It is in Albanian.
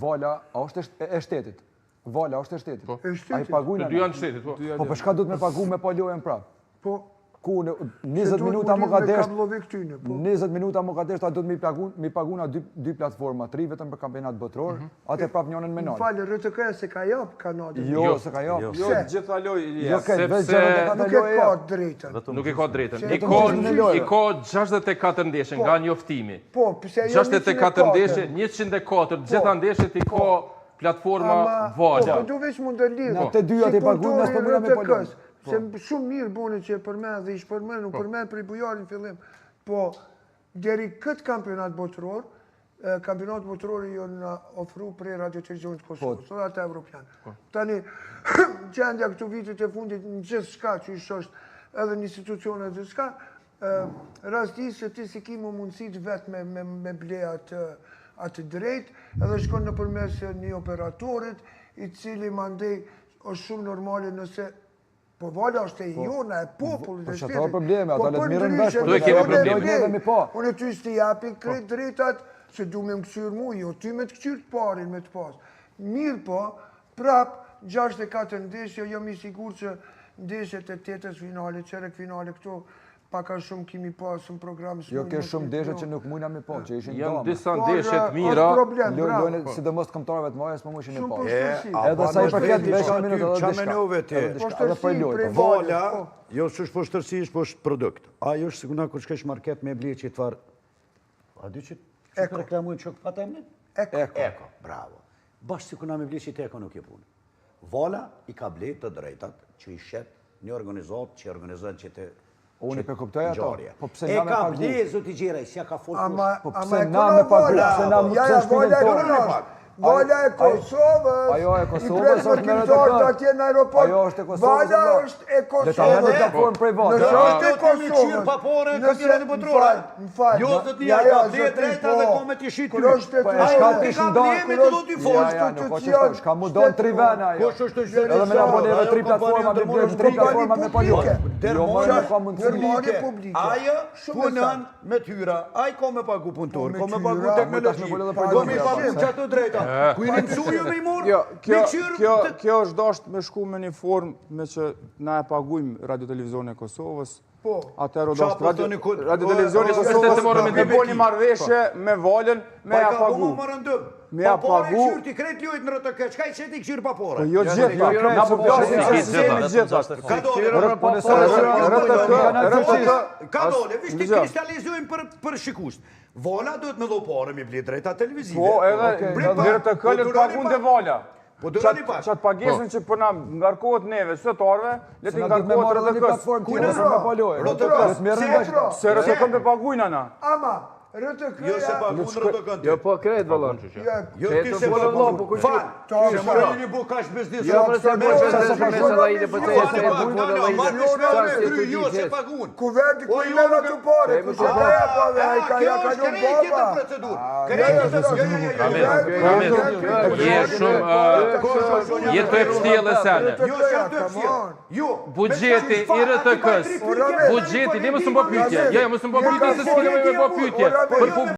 Vala, a është e shtetit? Vala, është e shtetit? Po. A i paguajnë? Të dy janë shtetit, po. Po për shka du të me pagu me pa lojën prapë? Po. Ku 20 minuta më ka desht, 20 20 minuta më ka desht, a do të mi paguna dy platforma, 3 vetëm për kampionat botëror, atë prapë njënën me Më nalë. falë, RTK se ka japë kanalin. Jo, se ka japë. Jo, gjitha lojë. Jo, këtë, veç gjërën e ka me Nuk e lojë ka japë. drejtën. Nuk i ka drejtën. Vetëm I ka 64 ndeshje nga njoftimi. Po, pse jo 64 ndeshje, 104, gjitha ndeshjet i ka platforma Vala. Po, du veç mund të lidhë. Na të dyja të paguajnë, nas po muna me pa lojë. Se shumë mirë bune që përmen dhe ish përmen, nuk përmen për i bujarin fillim. Po, deri këtë kampionat botëror, kampionat botëror jo në ofru prej Radio-Televizionit Kosovës, sot ata Evropian. Tani, gjendja këtu vitit e fundit në gjithë shka që ishë është edhe në institucionet dhe shka, rastis që ti si ki më mundësit vetë me ble atë drejt, edhe shkon në përmes një operatorit, i cili mandej është shumë normale nëse po Vala është e jona, e popullit e shtetit. Po që shtetit. ta probleme, ata le të mirën vesh. Do e kemi probleme. Unë ty s'ti japi krejt drejtat, se du me më kësyrë mu, jo ty me të kësyrë të parin me të pas. Mirë po, prap, 64 ndeshje, jam i sigur që ndeshjet e 8-s finale, qerek finale këto, paka shumë kimi pasë në program. Jo, ke shumë ndeshje që nuk mujna me pa, që ishin Janë dama. disa ndeshje të mira. Lojnë sidomos këmbëtarëve të mëdha s'më mujshin me pa. Edhe sa i përket veç në minutë edhe Çamenove ti. Edhe për lojë. Vala, jo s'është poshtërsi, është posht produkt. Ajo është sigurna kur shkesh market me blie që tvar. A di që të reklamojnë çok patemnin? Eko, bravo. Bash sigurna me blie që Eko nuk e punë. Vala i ka blet të drejtat që i shet një organizat që organizon që të Unë i përkuptoj ato, po pse e na me ka pagu? blezu t'i gjera, si ja ka folë Po pse na me pagu, pse na më pse shpinën tonë? Vala e Kosovës, Ajo e i Kosovës presë është me mërkimtarë të atje në aeroport. Ajo është e Kosovës. Vala është e Le ta merrni Kosovës. platformën prej Vala. Nëse është e qyrë papore, kampionati botror. Më falë. Jo, zot një ka ble drejta dhe ka me t'i shit ty. Kur është Po e e shka Kosovës. ti shndon me të do t'i folë. Ja, nuk po çfarë, shka mu don 3 vena ajo. Kush është Edhe me na bën edhe 3 platforma, me bën 3 platforma me palio. Jo, më nuk ka mundësi. Ajo punon me tyra, ai ka me pagu punëtor, ka me pagu teknologji, ka me pagu çato drejta. Ku i mësuar jo me i morë? Jo, kjo është dashur me shku me një formë me që na e paguajmë Radio-Televizionin e Kosovës. Po. Atëherë është Radio-Televizionin e Kosovës me bëni marrëveshje me Valën me ja pagu. Me ja pagu. Papore ti krejt lojt në RTK, çka i çeti këshir papore? Po jo gjithë, na po plasim se jemi gjithë. Ka dole, ka dole, vish ti kristalizojmë për shikusht. Vala duhet me dhopare me ble drejta televizive. Po edhe RTK le të pagun dhe Vala. Po durani pas. Qatë pagesën që për na ngarkohet neve, sëtarve, le të ngarkohet RTK. Se RTK me pagujna na. Ama, RTK Jo se pagun RTK. Jo, po krejt vallon. Jo ti se pagun. Fal. Se morën një bu kash biznes. Jo, më se bëj se ai në Jo se pagun. Kuverti ku i merr ato parë, ku se ka pa ai ka ja ka një baba. Je shumë je të epshtjellë sene. Buxheti i RTK-s. Buxheti, ne mos më bë pyetje. Jo, mos më bë pyetje se s'kemi më bë pyetje.